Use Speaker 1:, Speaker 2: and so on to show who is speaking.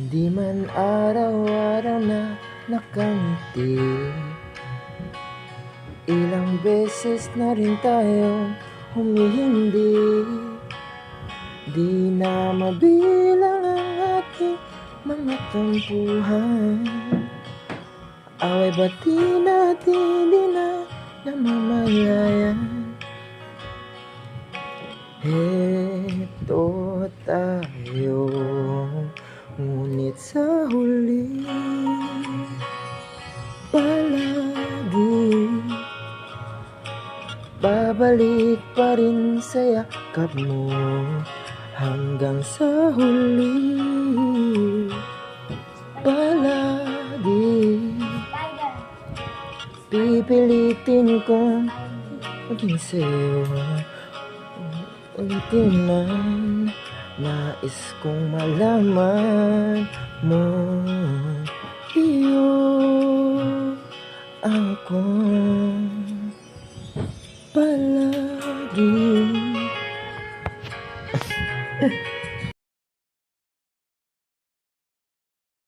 Speaker 1: Di man araw-araw na nakangiti, ilang beses na rin tayo humihindi. Di na mabilang ang ating mga tampuhan. Away bati natin di na namamayayan. Heto tayo, ngunit sa huli palagi babalik pa rin sa yakap mo. Hanggang sa huli palagi pipilitin kong maging sa'yo. Ulitin man, nais kong malaman mo, iyo ako palagi.